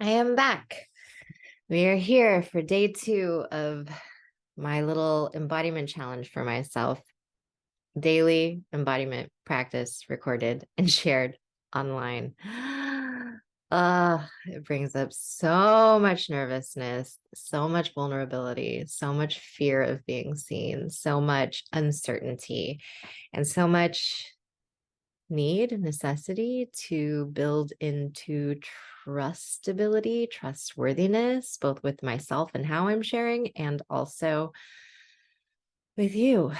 I am back. We are here for day 2 of my little embodiment challenge for myself. Daily embodiment practice recorded and shared online. It brings up so much nervousness, so much vulnerability, so much fear of being seen, so much uncertainty, and so much need, necessity to build into trustability, trustworthiness, both with myself and how I'm sharing, and also with you,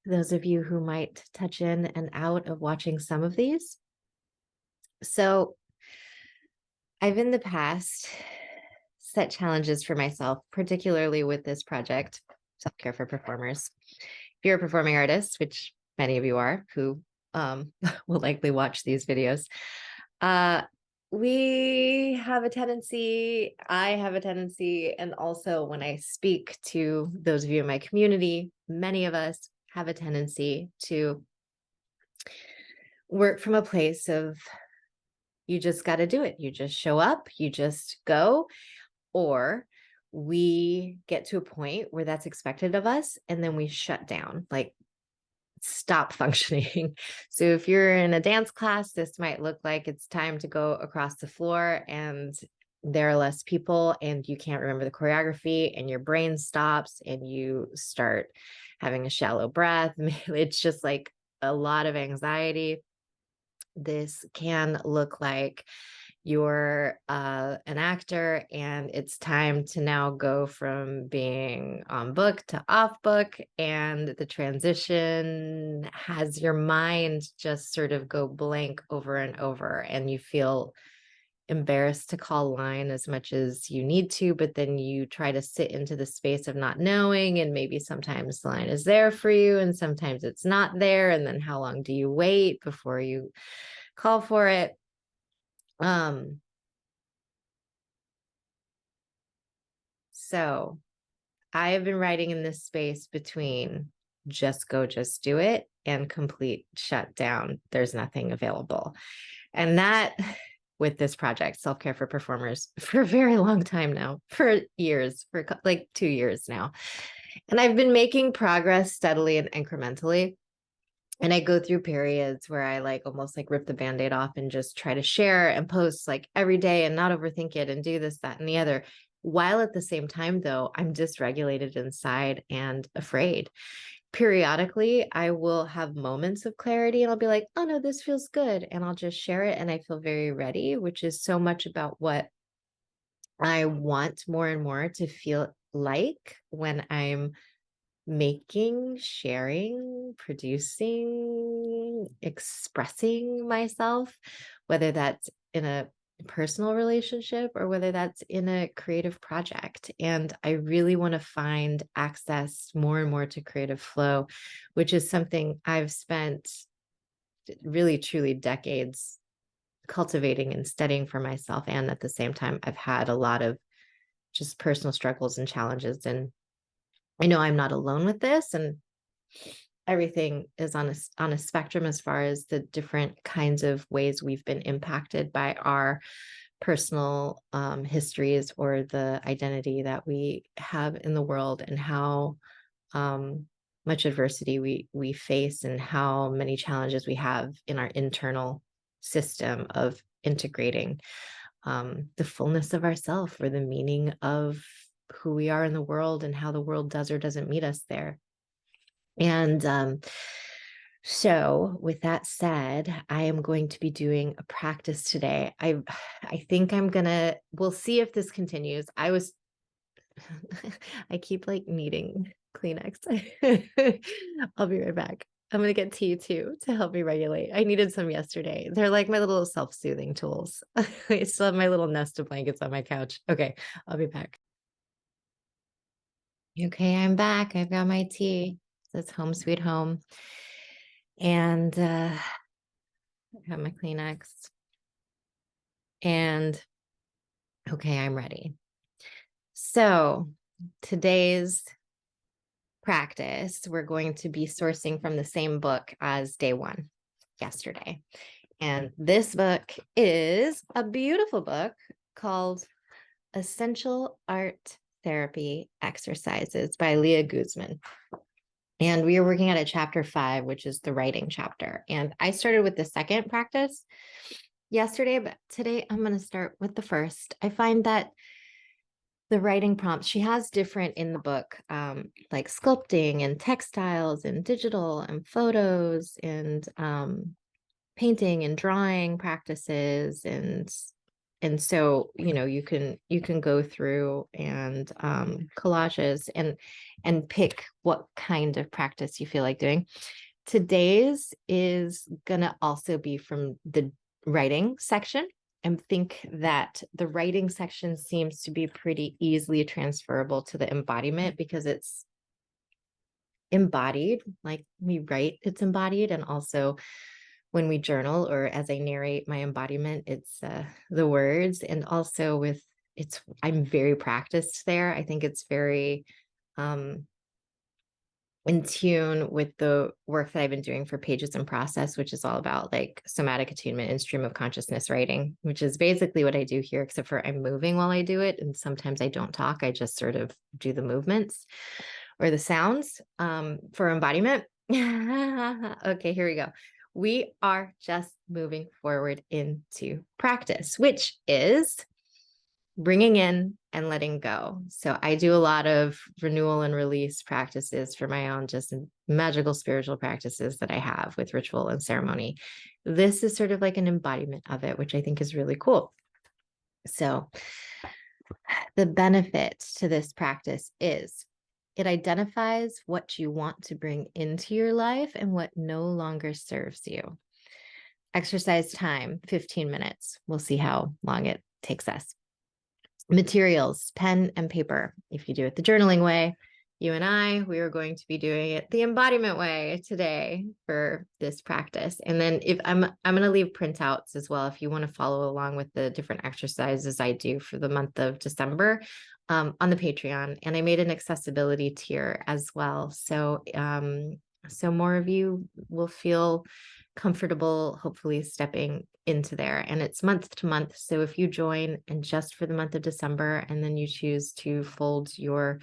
those of you who might touch in and out of watching some of these. So I've in the past set challenges for myself, particularly with this project, Self-Care for Performers. If you're a performing artist, which many of you are, who will likely watch these videos, we have a tendency, I have a tendency, and also when I speak to those of you in my community, many of us have a tendency to work from a place of you just got to do it. You just show up, you just go, or we get to a point where that's expected of us and then we shut down, like stop functioning. So if you're in a dance class, this might look like it's time to go across the floor and there are less people and you can't remember the choreography and your brain stops and you start having a shallow breath. It's just like a lot of anxiety. This can look like you're an actor and it's time to now go from being on book to off book, and the transition has your mind just sort of go blank over and over, and you feel embarrassed to call line as much as you need to, but then you try to sit into the space of not knowing, and maybe sometimes the line is there for you and sometimes it's not there, and then how long do you wait before you call for it? So I have been writing in this space between just go, just do it, and complete shutdown. There's nothing available. And that, with this project, Self-Care for Performers, for a very long time now, for years, for like 2 years now. And I've been making progress steadily and incrementally. And I go through periods where I like almost like rip the Band-Aid off and just try to share and post like every day and not overthink it and do this, that, and the other. While at the same time, though, I'm dysregulated inside and afraid. Periodically, I will have moments of clarity and I'll be like, oh no, this feels good. And I'll just share it. And I feel very ready, which is so much about what I want more and more to feel like when I'm making, sharing, producing, expressing myself, whether that's in a personal relationship or whether that's in a creative project. And I really want to find access more and more to creative flow, which is something I've spent really, truly decades cultivating and studying for myself. And at the same time, I've had a lot of just personal struggles and challenges, and I know I'm not alone with this, and everything is on a spectrum as far as the different kinds of ways we've been impacted by our personal histories or the identity that we have in the world, and how much adversity we face and how many challenges we have in our internal system of integrating the fullness of ourself or the meaning of who we are in the world and how the world does or doesn't meet us there. And so with that said, I am going to be doing a practice today. I think we'll see if this continues. I keep like needing Kleenex. I'll be right back. I'm going to get tea too to help me regulate. I needed some yesterday. They're like my little self-soothing tools. I still have my little nest of blankets on my couch. Okay, I'll be back. Okay, I'm back. I've got my tea. It's home sweet home. And I have my Kleenex. And okay, I'm ready. So today's practice, we're going to be sourcing from the same book as day 1 yesterday. And this book is a beautiful book called Essential Art Therapy Exercises by Leah Guzman. And we are working at a chapter 5, which is the writing chapter. And I started with the second practice yesterday, but today I'm going to start with the first. I find that the writing prompts she has different in the book, like sculpting and textiles and digital and photos and painting and drawing practices, and so you can go through and collages and pick what kind of practice you feel like doing. Today's is gonna also be from the writing section, and think that the writing section seems to be pretty easily transferable to the embodiment because it's embodied, like we write, it's embodied, and also when we journal or as I narrate my embodiment, it's the words, and also I'm very practiced there. I think it's very in tune with the work that I've been doing for Pages and Process, which is all about like somatic attunement and stream of consciousness writing, which is basically what I do here, except for I'm moving while I do it. And sometimes I don't talk, I just sort of do the movements or the sounds for embodiment. Okay, here we go. We are just moving forward into practice, which is bringing in and letting go. So I do a lot of renewal and release practices for my own just magical spiritual practices that I have with ritual and ceremony. This is sort of like an embodiment of it, which I think is really cool. So the benefit to this practice is it identifies what you want to bring into your life and what no longer serves you. Exercise time, 15 minutes. We'll see how long it takes us. Materials, pen and paper. If you do it the journaling way, you and we are going to be doing it the embodiment way today for this practice. And then if I'm going to leave printouts as well, if you want to follow along with the different exercises I do for the month of December on the Patreon. And I made an accessibility tier as well. So, so more of you will feel comfortable, hopefully stepping into there. And it's month to month. So if you join and just for the month of December, and then you choose to fold your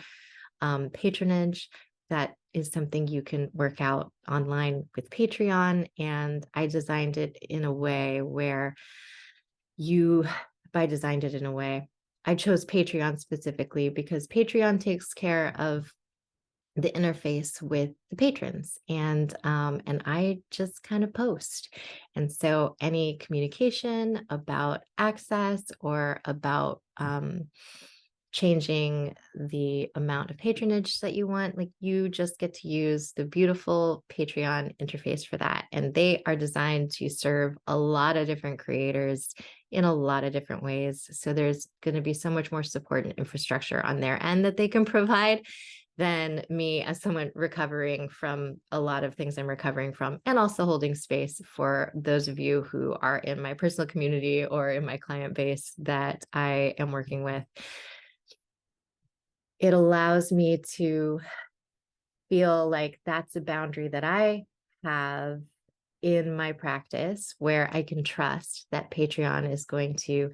patronage, that is something you can work out online with Patreon. And I designed it in a way where I chose Patreon specifically because Patreon takes care of the interface with the patrons, and I just kind of post. And so any communication about access or about changing the amount of patronage that you want, like you just get to use the beautiful Patreon interface for that. And they are designed to serve a lot of different creators in a lot of different ways. So there's going to be so much more support and infrastructure on their end that they can provide than me as someone recovering from a lot of things I'm recovering from, and also holding space for those of you who are in my personal community or in my client base that I am working with. It allows me to feel like that's a boundary that I have in my practice where I can trust that Patreon is going to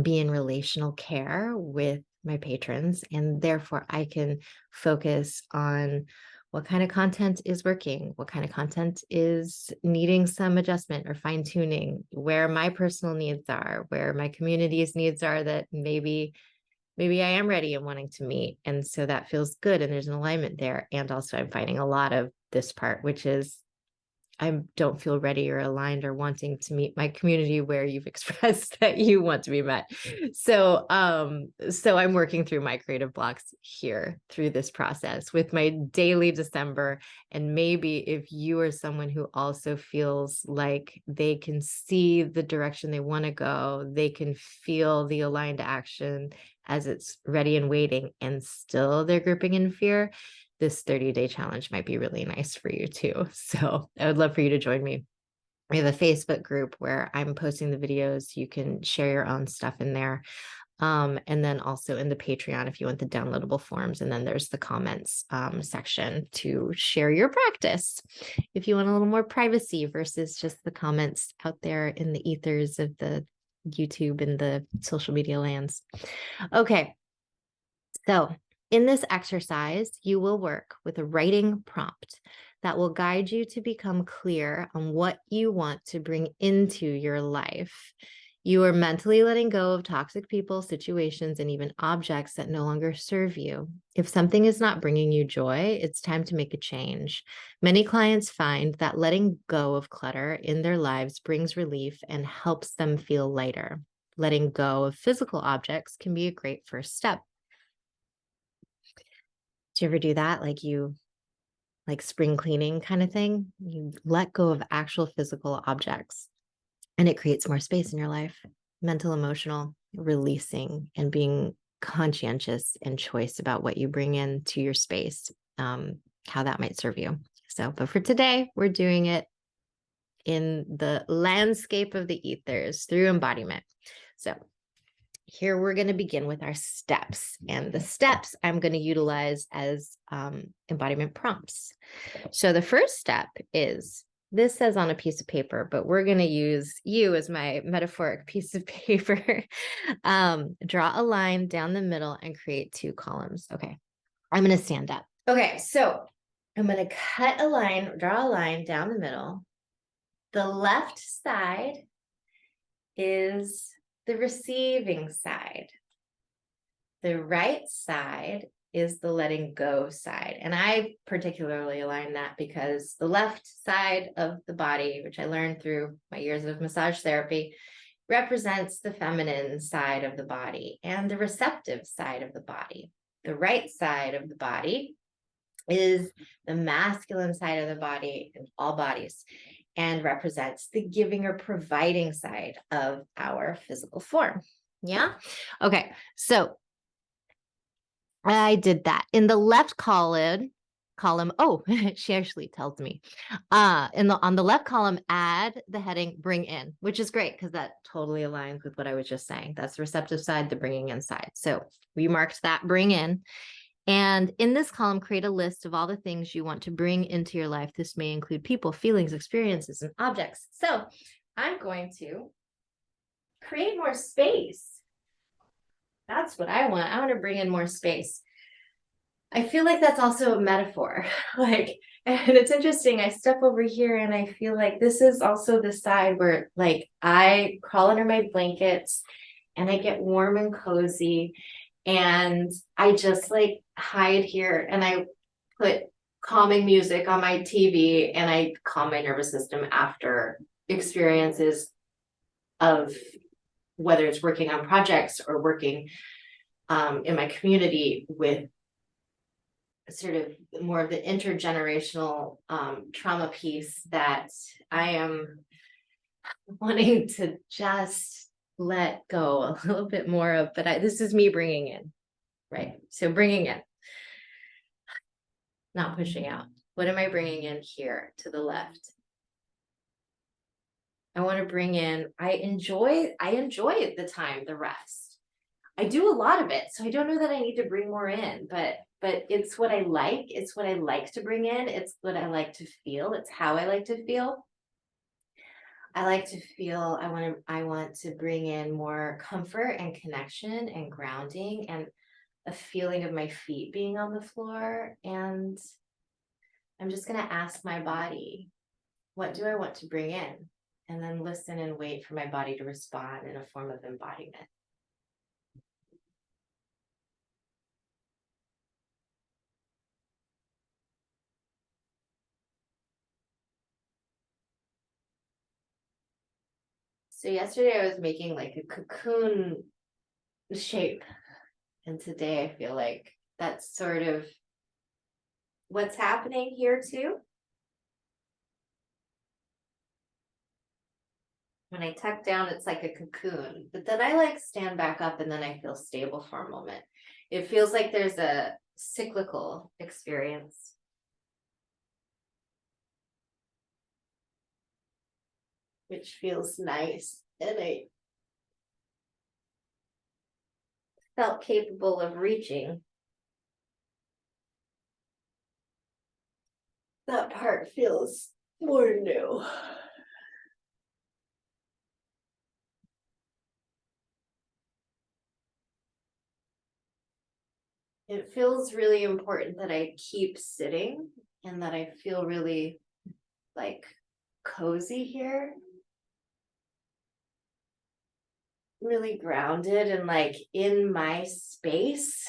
be in relational care with my patrons, and therefore I can focus on what kind of content is working, what kind of content is needing some adjustment or fine tuning, where my personal needs are, where my community's needs are that maybe I am ready and wanting to meet. And so that feels good. And there's an alignment there. And also I'm finding a lot of this part, which is I don't feel ready or aligned or wanting to meet my community where you've expressed that you want to be met. So, so I'm working through my creative blocks here through this process with my daily December. And maybe if you are someone who also feels like they can see the direction they want to go, they can feel the aligned action as it's ready and waiting, and still they're gripping in fear, this 30-day challenge might be really nice for you too. So I would love for you to join me. We have a Facebook group where I'm posting the videos. You can share your own stuff in there. And then also in the Patreon, if you want the downloadable forms, and then there's the comments section to share your practice. If you want a little more privacy versus just the comments out there in the ethers of the YouTube and the social media lands. Okay. So in this exercise, you will work with a writing prompt that will guide you to become clear on what you want to bring into your life. You are mentally letting go of toxic people, situations, and even objects that no longer serve you. If something is not bringing you joy, it's time to make a change. Many clients find that letting go of clutter in their lives brings relief and helps them feel lighter. Letting go of physical objects can be a great first step. Do you ever do that? Like spring cleaning kind of thing? You let go of actual physical objects and it creates more space in your life, mental, emotional, releasing and being conscientious and choice about what you bring into your space, how that might serve you. So, but for today, we're doing it in the landscape of the ethers through embodiment. So here we're going to begin with our steps, and the steps I'm going to utilize as embodiment prompts. So the first step is, this says on a piece of paper, but we're going to use you as my metaphoric piece of paper. Draw a line down the middle and create 2 columns. Okay, I'm going to stand up. Okay, so I'm going to draw a line down the middle. The left side is the receiving side. The right side is the letting go side. And I particularly align that because the left side of the body, which I learned through my years of massage therapy, represents the feminine side of the body and the receptive side of the body. The right side of the body is the masculine side of the body in all bodies and represents the giving or providing side of our physical form. Yeah. Okay. So I did that in the left column. Oh, she actually tells me. On the left column, add the heading "Bring In," which is great because that totally aligns with what I was just saying. That's the receptive side, the bringing in side. So we marked that "Bring In." And in this column, create a list of all the things you want to bring into your life. This may include people, feelings, experiences, and objects. So I'm going to create more space. That's what I want. I want to bring in more space. I feel like that's also a metaphor. And it's interesting. I step over here and I feel like this is also the side where I crawl under my blankets and I get warm and cozy. And I just hide here and I put calming music on my TV and I calm my nervous system after experiences of whether it's working on projects or working in my community with sort of more of the intergenerational trauma piece that I am wanting to just let go a little bit more of, but this is me bringing in, right? So bringing in, not pushing out. What am I bringing in here to the left? I want to bring in, I enjoy the time, the rest. I do a lot of it, so I don't know that I need to bring more in, but it's what I like. It's what I like to bring in. It's what I like to feel. It's how I like to feel. I like to feel, I want to bring in more comfort and connection and grounding and a feeling of my feet being on the floor. And I'm just going to ask my body, what do I want to bring in? And then listen and wait for my body to respond in a form of embodiment. So yesterday I was making like a cocoon shape. And today I feel like that's sort of what's happening here too. When I tuck down, it's like a cocoon, but then I stand back up and then I feel stable for a moment. It feels like there's a cyclical experience. Which feels nice. And I felt capable of reaching. That part feels more new. it feels really important that I keep sitting and that I feel really like cozy here, really grounded and like in my space.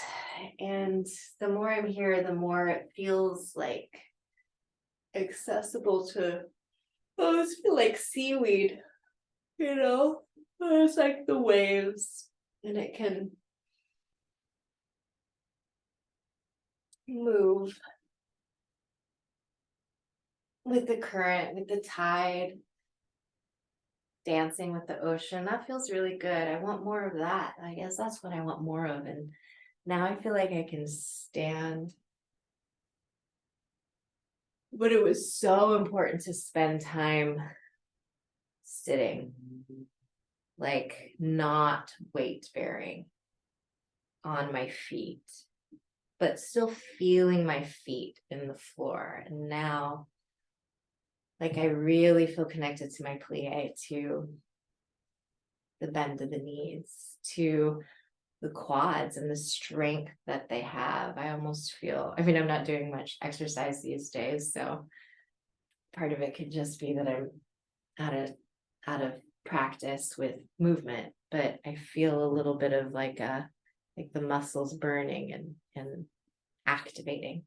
And the more I'm here, the more it feels like accessible to, I always feel like seaweed, you know? It's like the waves, and it can move with the current, with the tide, dancing with the ocean. That feels really good. I want more of that. I guess that's what I want more of. And now I feel like I can stand. But it was so important to spend time sitting, like not weight bearing on my feet, but still feeling my feet in the floor. And now, like, I really feel connected to my plie, to the bend of the knees, to the quads and the strength that they have. I almost feel, I mean, I'm not doing much exercise these days, so part of it could just be that I'm out of practice with movement, but I feel a little bit of like the muscles burning and activating.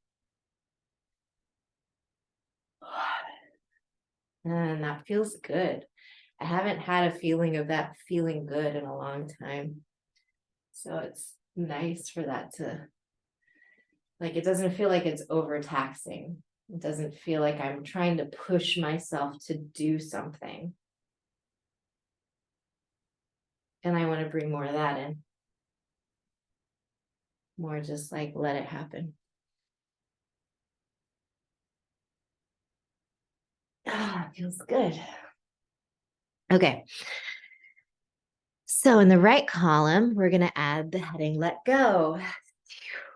And that feels good. I haven't had a feeling of that feeling good in a long time. So it's nice for that to, like, it doesn't feel like it's overtaxing. It doesn't feel like I'm trying to push myself to do something. And I want to bring more of that in. More just like let it happen. Ah, feels good. Okay. So in the right column, we're going to add the heading let go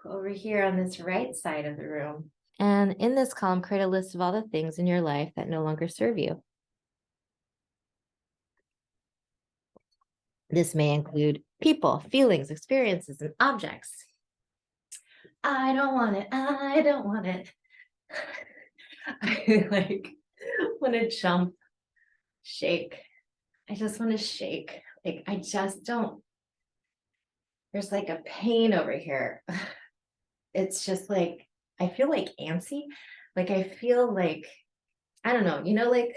over here on this right side of the room. And in this column, create a list of all the things in your life that no longer serve you. This may include people, feelings, experiences, and objects. I don't want it. I don't want it. I like want to jump, shake. I just want to shake. Like, I just don't. There's like a pain over here. It's just like, I feel like antsy. Like, I feel like, I don't know, like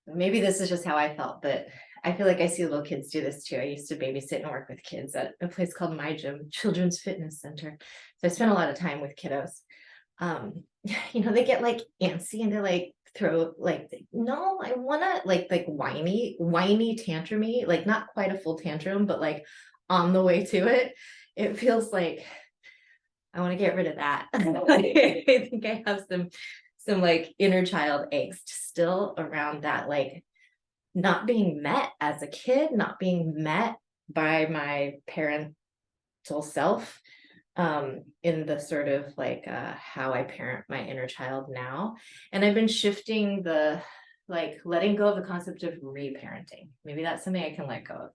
maybe this is just how I felt, but I feel like I see little kids do this too. I used to babysit and work with kids at a place called My Gym, Children's Fitness Center. So I spent a lot of time with kiddos. They get like antsy and they like throw like, no, I wanna like whiny tantrumy, like not quite a full tantrum, but like on the way to it. It feels like I want to get rid of that. I think I have some like inner child angst still around that, like not being met as a kid, not being met by my parental self, in the sort of like how I parent my inner child now. And I've been shifting the like letting go of the concept of reparenting. Maybe that's something I can let go of.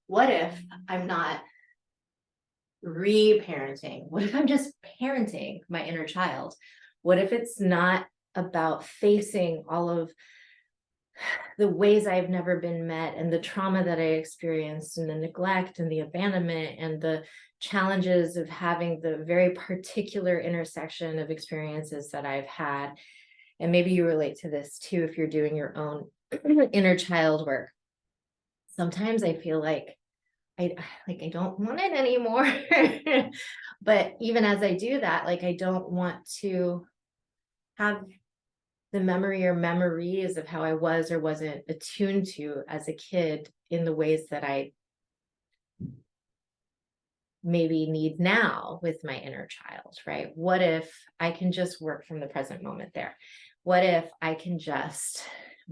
What if I'm not reparenting? What if I'm just parenting my inner child? What if it's not about facing all of the ways I've never been met and the trauma that I experienced and the neglect and the abandonment and the challenges of having the very particular intersection of experiences that I've had? And maybe you relate to this too if you're doing your own inner child work. Sometimes I feel like I don't want it anymore. But even as I do that, like I don't want to have the memory or memories of how I was or wasn't attuned to as a kid in the ways that I maybe need now with my inner child, right? What if I can just work from the present moment there? What if I can just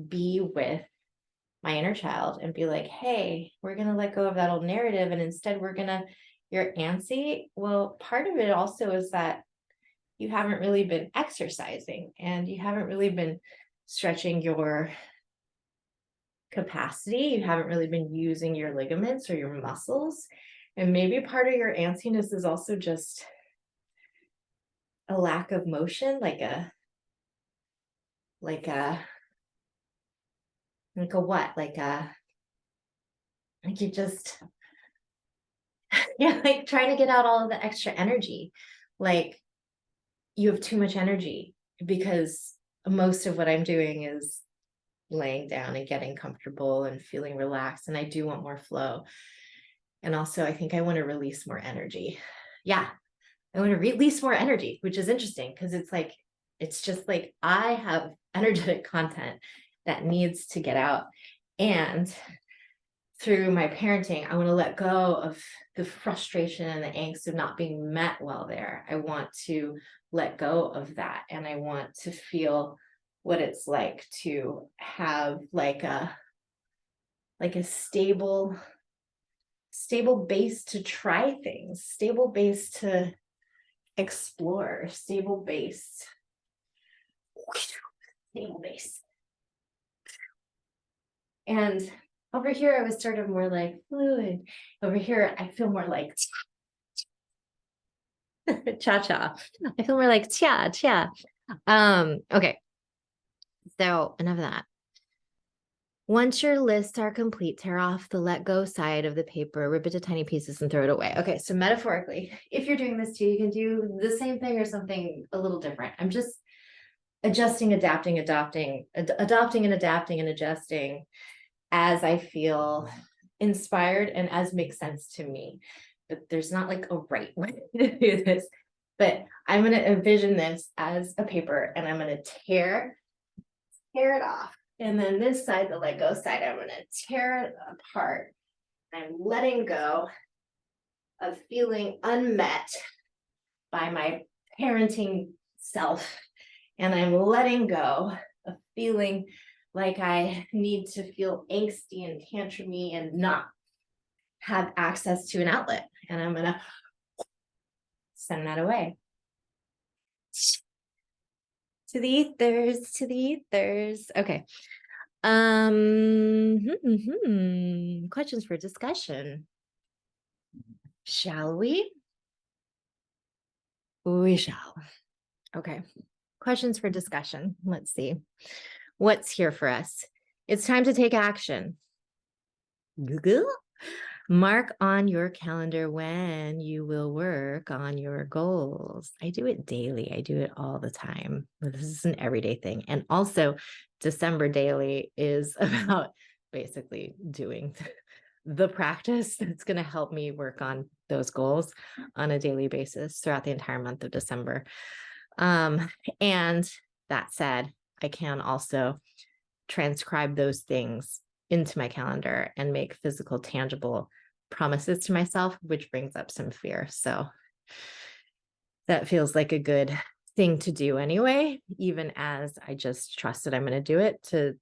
be with my inner child and be like, hey, we're going to let go of that old narrative. And instead you're antsy. Well, part of it also is that you haven't really been exercising and you haven't really been stretching your capacity. You haven't really been using your ligaments or your muscles. And maybe part of your antsiness is also just a lack of motion, like a what? Like you just, yeah, like trying to get out all of the extra energy. Like you have too much energy, because most of what I'm doing is laying down and getting comfortable and feeling relaxed. And I do want more flow. And also, I think I want to release more energy. Yeah, I want to release more energy, which is interesting because it's just like I have energetic content that needs to get out. And through my parenting, I want to let go of the frustration and the angst of not being met well there. I want to let go of that. And I want to feel what it's like to have like a stable base to try things, stable base to explore, stable base. And over here, I was sort of more like fluid. Over here, I feel more like cha-cha. I feel more like cha-cha. Okay. So enough of that. Once your lists are complete, tear off the let go side of the paper, rip it to tiny pieces and throw it away. Okay, so metaphorically, if you're doing this too, you can do the same thing or something a little different. I'm just adjusting, adapting, adopting, adopting and adapting and adjusting as I feel inspired and as makes sense to me. But there's not like a right way to do this. But I'm going to envision this as a paper, and I'm going to tear it off. And then this side, the let go side, I'm going to tear it apart. I'm letting go of feeling unmet by my parenting self. And I'm letting go of feeling like I need to feel angsty and tantrumy and not have access to an outlet. And I'm going to send that away. To the ethers, to the ethers. Okay. Questions for discussion. Shall we? We shall. Okay. Questions for discussion. Let's see. What's here for us? It's time to take action. Google. Mark on your calendar when you will work on your goals. I do it daily. I do it all the time. This is an everyday thing. And also, December daily is about basically doing the practice that's going to help me work on those goals on a daily basis throughout the entire month of December. And that said, I can also transcribe those things into my calendar and make physical, tangible promises to myself, which brings up some fear. So that feels like a good thing to do anyway, even as I just trust that I'm going to do it, to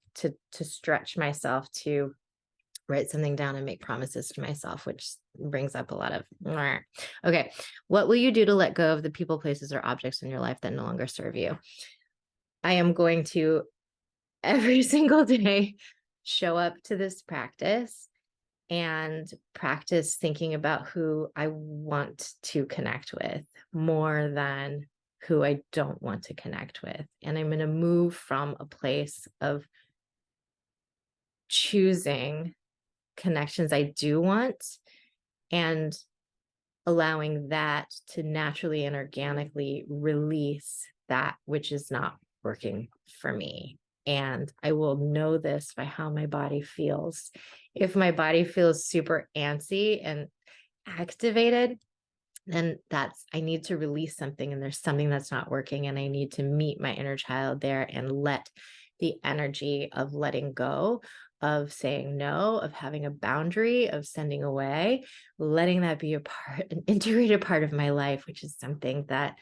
stretch myself to write something down and make promises to myself, which brings up a lot of, okay. What will you do to let go of the people, places, or objects in your life that no longer serve you? I am going to every single day show up to this practice and practice thinking about who I want to connect with more than who I don't want to connect with. And I'm going to move from a place of choosing connections I do want and allowing that to naturally and organically release that which is not working for me. And I will know this by how my body feels. If my body feels super antsy and activated, then I need to release something, and there's something that's not working, and I need to meet my inner child there and let the energy of letting go, of saying no, of having a boundary, of sending away, letting that be an integrated part of my life, which is something that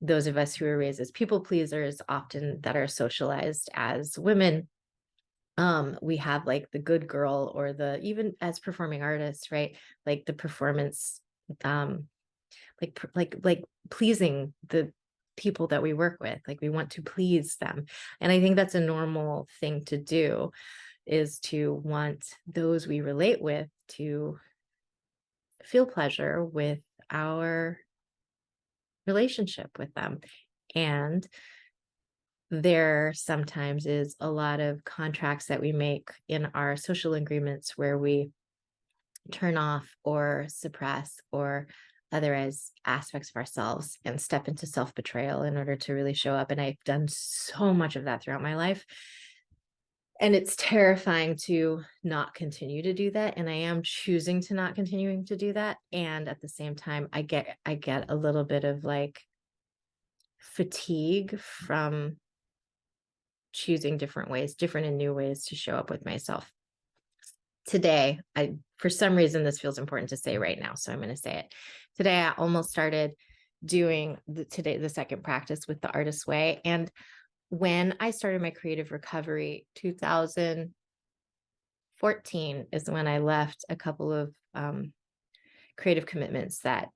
those of us who are raised as people pleasers, often that are socialized as women, we have like the good girl, or even as performing artists, right? Like the performance, like pleasing the people that we work with, like we want to please them. And I think that's a normal thing to do, is to want those we relate with to feel pleasure with our relationship with them. And there sometimes is a lot of contracts that we make in our social agreements where we turn off or suppress or otherwise aspects of ourselves and step into self-betrayal in order to really show up. And I've done so much of that throughout my life. And it's terrifying to not continue to do that. And I am choosing to not continuing to do that. And at the same time, I get a little bit of like fatigue from choosing different ways, different and new ways to show up with myself. Today, for some reason, this feels important to say right now, so I'm going to say it. Today, I almost started doing the second practice with the artist's way. And when I started my creative recovery, 2014 is when I left a couple of creative commitments that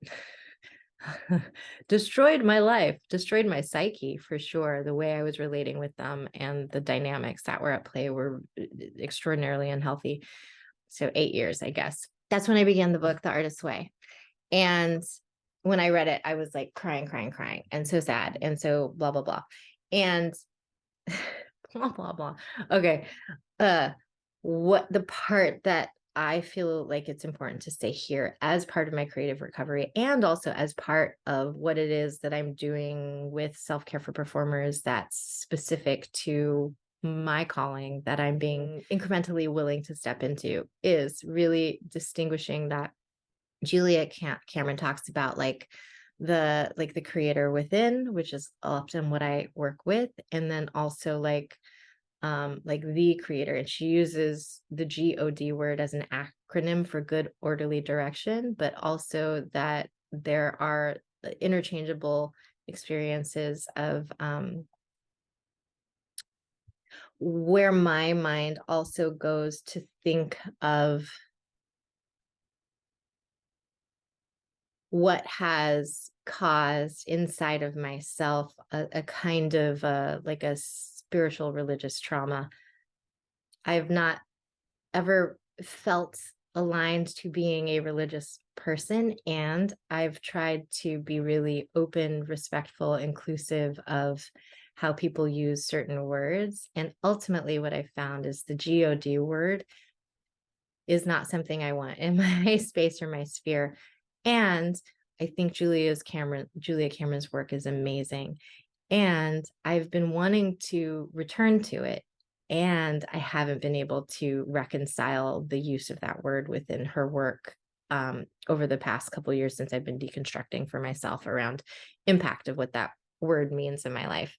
destroyed my life, destroyed my psyche for sure. The way I was relating with them and the dynamics that were at play were extraordinarily unhealthy. So 8 years, I guess. That's when I began the book, The Artist's Way. And when I read it, I was like crying, and so sad. And so blah, blah, blah. And blah, blah, blah. Okay. What the part that I feel like it's important to say here as part of my creative recovery and also as part of what it is that I'm doing with self-care for performers that's specific to my calling that I'm being incrementally willing to step into is really distinguishing that Julia Cameron talks about like the creator within, which is often what I work with, and then also like the creator, and she uses the GOD word as an acronym for good orderly direction, but also that there are interchangeable experiences of where my mind also goes to think of what has caused inside of myself a kind of like a spiritual religious trauma. I've not ever felt aligned to being a religious person, and I've tried to be really open, respectful, inclusive of how people use certain words. And ultimately what I found is the GOD word is not something I want in my space or my sphere. And I think Julia Cameron's work is amazing. And I've been wanting to return to it. And I haven't been able to reconcile the use of that word within her work over the past couple of years since I've been deconstructing for myself around impact of what that word means in my life.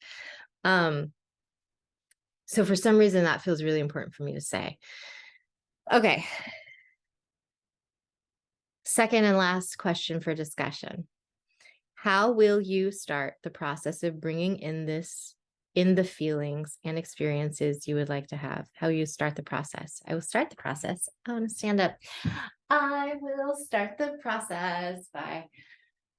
So for some reason, that feels really important for me to say. Okay. Second and last question for discussion. How will you start the process of bringing in the feelings and experiences you would like to have? How you start the process? I will start the process. I want to stand up. I will start the process by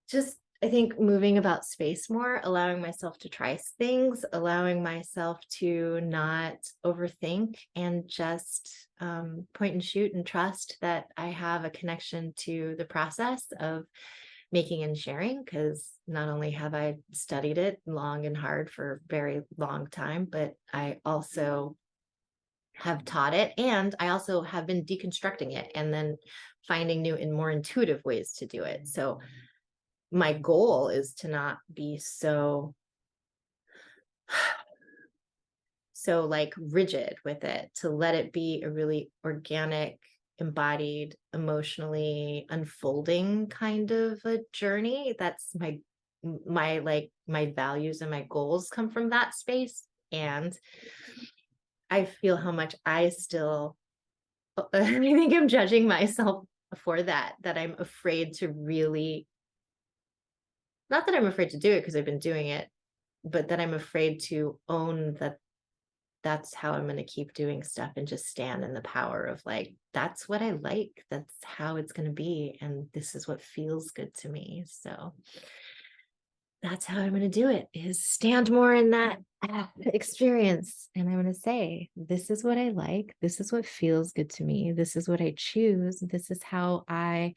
just, I think, moving about space more, allowing myself to try things, allowing myself to not overthink and just point and shoot and trust that I have a connection to the process of making and sharing, because not only have I studied it long and hard for a very long time, but I also have taught it, and I also have been deconstructing it and then finding new and more intuitive ways to do it. So my goal is to not be so like rigid with it, to let it be a really organic, embodied, emotionally unfolding kind of a journey. That's my values and my goals come from that space. And I feel how much I still, I think I'm judging myself for that I'm afraid to really, not that I'm afraid to do it because I've been doing it, but that I'm afraid to own that that's how I'm going to keep doing stuff and just stand in the power of like, that's what I like. That's how it's going to be. And this is what feels good to me. So that's how I'm going to do it, is stand more in that experience. And I'm going to say, this is what I like. This is what feels good to me. This is what I choose. This is how I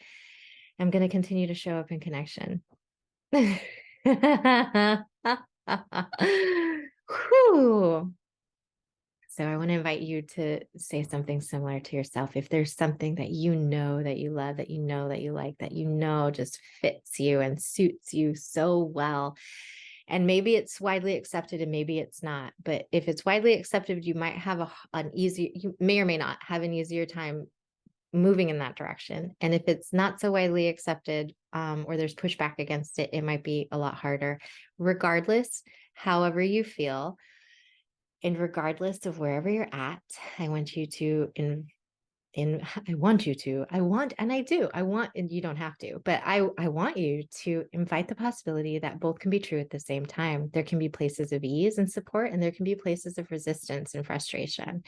I'm going to continue to show up in connection. Whew. So I want to invite you to say something similar to yourself. If there's something that you know that you love, that you know that you like, that you know just fits you and suits you so well, and maybe it's widely accepted and maybe it's not, but if it's widely accepted, you might have you may or may not have an easier time moving in that direction. And if it's not so widely accepted, or there's pushback against it, it might be a lot harder. Regardless, however you feel, and regardless of wherever you're at, I want you to and you don't have to, but I want you to invite the possibility that both can be true at the same time. There can be places of ease and support, and there can be places of resistance and frustration.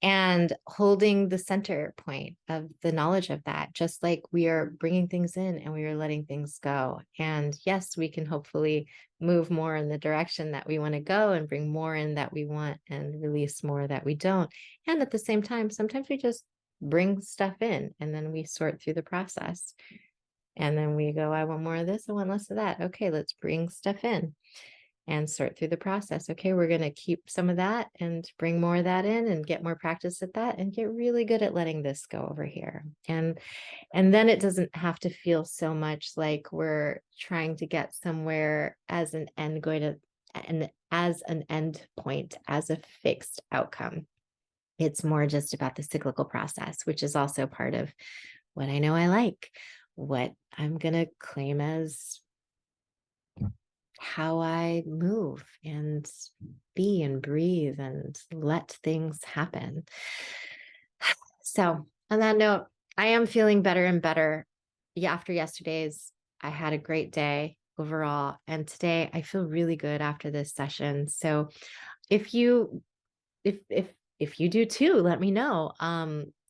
And holding the center point of the knowledge of that, just like we are bringing things in and we are letting things go. And yes, we can hopefully move more in the direction that we want to go and bring more in that we want and release more that we don't. And at the same time, sometimes we just bring stuff in and then we sort through the process. And then we go, I want more of this, I want less of that. Okay, let's bring stuff in and sort through the process. Okay, we're going to keep some of that and bring more of that in and get more practice at that and get really good at letting this go over here. And then it doesn't have to feel so much like we're trying to get somewhere as an end point, as a fixed outcome. It's more just about the cyclical process, which is also part of what I know I like, what I'm going to claim as how I move and be and breathe and let things happen. So, on that note, I am feeling better and better. Yeah, after yesterday's, I had a great day overall, and today I feel really good after this session. So, if you if you do too, let me know.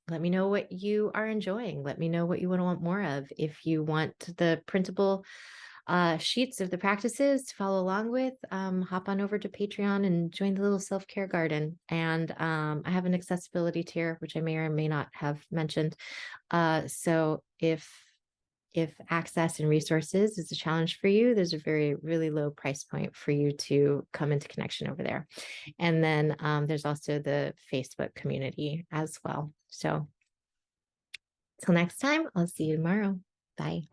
Let me know what you are enjoying. Let me know what you want more of. If you want the printable sheets of the practices to follow along with, hop on over to Patreon and join the little self-care garden. And I have an accessibility tier, which I may or may not have mentioned. So if access and resources is a challenge for you, there's a really low price point for you to come into connection over there. And then there's also the Facebook community as well. So till next time, I'll see you tomorrow. Bye.